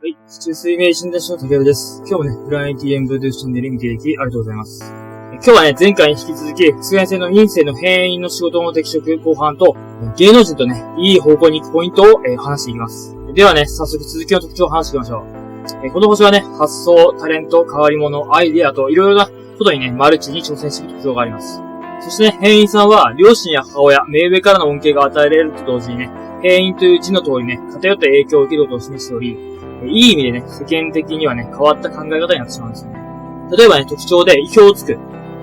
はい。地中水明診断士の竹原です。今日もね、プラネティエンブルーチャンネル見ていただきありがとうございます。今日はね、前回に引き続き、通園性の陰性の変異の仕事の適職後半と、芸能人とね、いい方向に行くポイントを、話していきます。ではね、早速続きの特徴を話していきましょう。この星はね、発想、タレント、変わり者、アイデアといろいろなことにね、マルチに挑戦していく特徴があります。そしてね、変異さんは、両親や母親、目上からの恩恵が与えられると同時にね、変異という字の通りね、偏った影響を受けることを示しており、いい意味でね、世間的にはね、変わった考え方になってしまうんですよね。例えばね、特徴で意表をつく。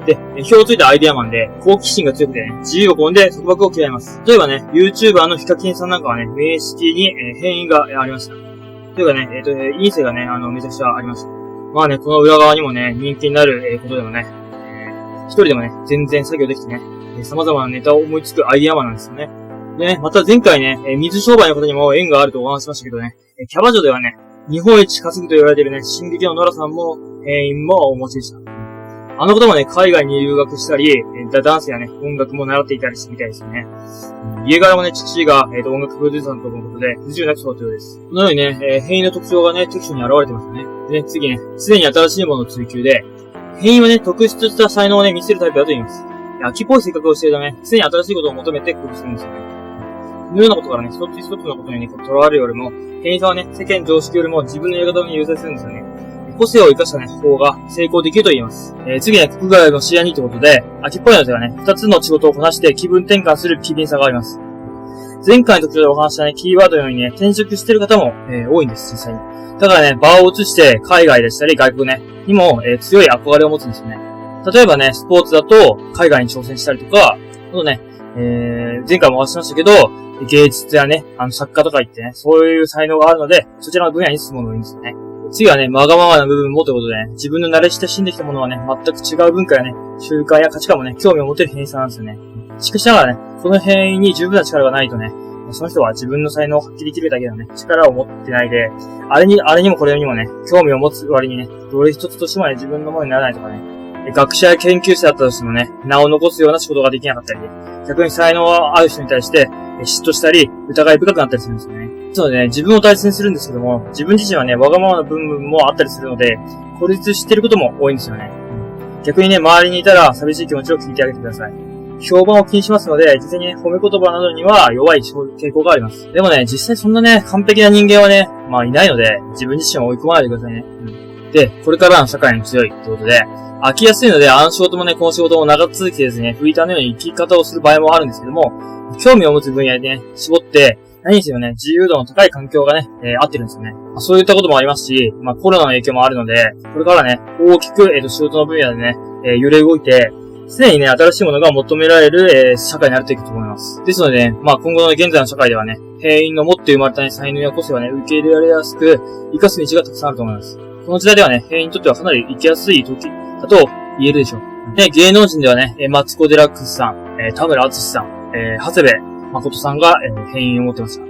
で、意表をついたアイデアマンで、好奇心が強くてね、自由を好んで束縛を嫌います。例えばね、YouTuber のヒカキンさんなんかはね、名式に、変異がありました。というかね、陰性がね、めちゃくちゃありました。まあね、この裏側にもね、人気になる、ことでもね、一人でもね、全然作業できてね、様々なネタを思いつくアイデアマンなんですよね。でね、また前回ね、水商売の方にも縁があるとお話しましたけどね、キャバ嬢ではね、日本一稼ぐと言われているね、進撃のノラさんも、変異もお持ちでした。あの方もね、海外に留学したり、ダンスやね、音楽も習っていたりしてみたいですよね。家柄もね、父が、音楽プロデューサーということで、不自由なく育ったようです。このようにね、変異の特徴がね、適所に現れてますよね。でね、次ね、常に新しいものを追求で、変異はね、特質とした才能をね、見せるタイプだと言います。秋っぽい性格をしているため、常に新しいことを求めて工夫するんですよね。このようなことからね、一つ一つのことにね、とらわれるよりも、変異さんはね、世間常識よりも自分のやり方に優先するんですよね。個性を生かしたね、方が成功できると言います。次ね、国外の視野にということで、秋っぽいのではね、二つの仕事をこなして気分転換する機敏さがあります。前回の特徴でお話したね、キーワードのようにね、転職してる方も、多いんです、実際に。だからね、場を移して海外でしたり外国ね、にも、強い憧れを持つんですよね。例えばね、スポーツだと海外に挑戦したりとか、あとね、前回もお話しましたけど、芸術やね、作家とか言ってね、そういう才能があるので、そちらの分野に進むのがいいんですよね。次はね、わがままな部分もということで、自分の慣れ親しんできたものはね、全く違う文化やね、習慣や価値観もね、興味を持てる変異さなんですよね。しかしながらね、この変異に十分な力がないとね、その人は自分の才能を発揮できるだけのね、力を持ってないで、あれにもこれにもね、興味を持つ割にね、どれ一つとしてもね、自分のものにならないとかね、学者や研究者だったとしてもね、名を残すような仕事ができなかったり、逆に才能がある人に対して、嫉妬したり、疑い深くなったりするんですよね。なのでね、自分を大切にするんですけども、自分自身はね、わがままな部分もあったりするので、孤立してることも多いんですよね。逆にね、周りにいたら寂しい気持ちを聞いてあげてください。評判を気にしますので、実際にね、褒め言葉などには弱い傾向があります。でもね、実際そんなね、完璧な人間はね、いないので、自分自身を追い込まないでくださいね。で、これからの社会に強いってことで、飽きやすいので、あの仕事もね、この仕事も長続きせずね、フリーターのように生き方をする場合もあるんですけども、興味を持つ分野でね、絞って、何にせよね、自由度の高い環境がね、合ってるんですよね。そういったこともありますし、コロナの影響もあるので、これからね、大きく、仕事の分野でね、揺れ動いて、常にね、新しいものが求められる、社会になっていくと思います。ですのでね、今後の現在の社会ではね、変異の持って生まれたね、才能や個性はね、受け入れられやすく、活かす道がたくさんあると思います。この時代ではね、変異にとってはかなり生きやすい時だと言えるでしょう。で、芸能人ではね、マツコ・デラックスさん、田村淳さん、長谷部誠さんが、変異を持ってました。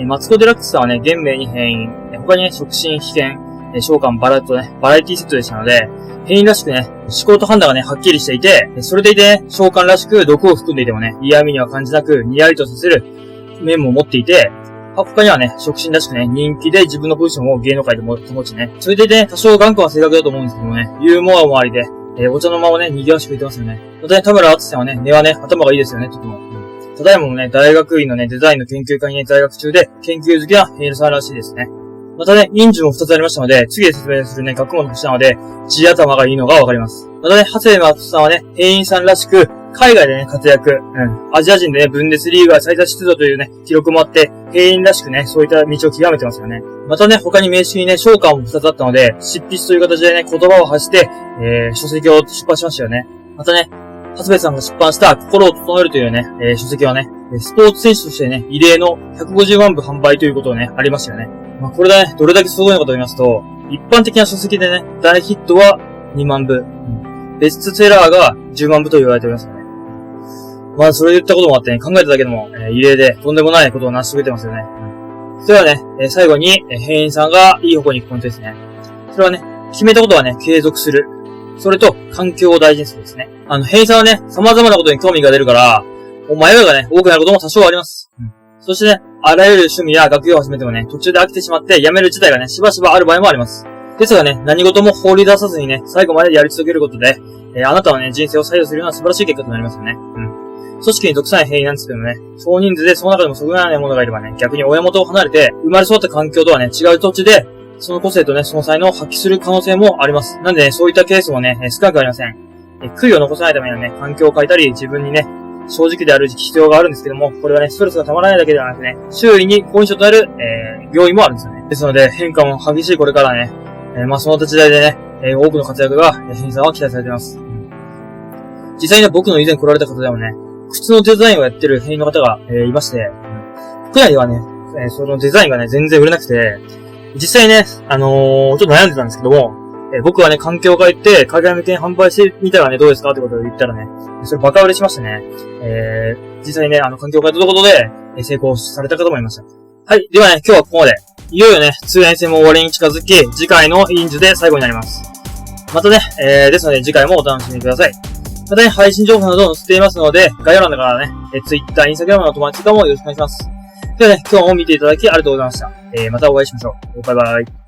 マツコ・デラックスさんはね、現名に変異、他にね、触診、被験、召喚、バラエティセットでしたので、変異らしくね、思考と判断がね、はっきりしていて、それでいてね、召喚らしく毒を含んでいてもね、嫌味には感じなく、にやりとさせる面も持っていて、他にはね、触診らしくね、人気で自分のポジションを芸能界で保ちね、それでいてね、多少頑固な性格だと思うんですけどもね、ユーモアもありで、お茶の間をね、賑わしく言ってますよね。またね、田村淳さんはね、根はね、頭がいいですよね、とても。ただいまもね、大学院のね、デザインの研究会にね、在学中で、研究好きな変異さんらしいですね。またね、人数も2つありましたので、次で説明するね、学問の星なので、地頭がいいのがわかります。またね、長谷部誠さんはね、変異さんらしく、海外でね、活躍。アジア人でね、ブンデスリーガ最多出場というね、記録もあって、変異らしくね、そういった道を極めてますよね。またね、他に名刺にね、召喚も2つあったので、執筆という形でね、言葉を発して、書籍を出版しましたよね。またね、長谷部さんが出版した心を整えるというね、書籍はね、スポーツ選手としてね、異例の150万部販売ということをね、ありましたよね。これでね、どれだけすごいのかと言いますと、一般的な書籍でね、大ヒットは2万部。ベストセラーが10万部と言われておりますよね。それで言ったこともあってね、考えただけでも、異例で、とんでもないことを成し遂げてますよね。それはね、最後に、変異さんがいい方向に行くポイントですね。それはね、決めたことはね、継続する。それと、環境を大事にするですね。変異さんはね、様々なことに興味が出るから、迷いがね、多くなることも多少あります。そしてね、あらゆる趣味や学業を始めてもね、途中で飽きてしまってやめる事態がね、しばしばある場合もあります。ですがね、何事も放り出さずにね、最後までやり続けることで、あなたはね、人生を左右するような素晴らしい結果となりますよね。組織に属さない変異なんですけどね、少人数でその中でもそぐわないものがいればね、逆に親元を離れて、生まれ育った環境とはね、違う土地で、その個性とね、その才能を発揮する可能性もあります。なんでね、そういったケースもね、少なくありません。悔いを残さないためにはね、環境を変えたり、自分にね、正直である必要があるんですけども、これはね、ストレスがたまらないだけではなくね、周囲に好印象となる、要因もあるんですよね。ですので、変化も激しいこれからね、その時代でね、多くの活躍が、変さんは期待されています。実際にね、僕の以前来られた方でもね、靴のデザインをやってる変異の方が、いまして、国内ではね、そのデザインがね、全然売れなくて、実際ね、ちょっと悩んでたんですけども、僕はね、環境を変えて、海外向けに販売してみたらね、どうですかってことを言ったらね、それバカ売れしましたね。実際にね、環境を変えたところで、成功された方もいました。はい。ではね、今日はここまで。いよいよね、通年戦も終わりに近づき、次回のインズで最後になります。またね、ですので次回もお楽しみください。またね、配信情報などを載せていますので、概要欄からね、Twitter、Instagram の友達とかもよろしくお願いします。ではね、今日も見ていただきありがとうございました。またお会いしましょう。バイバイ。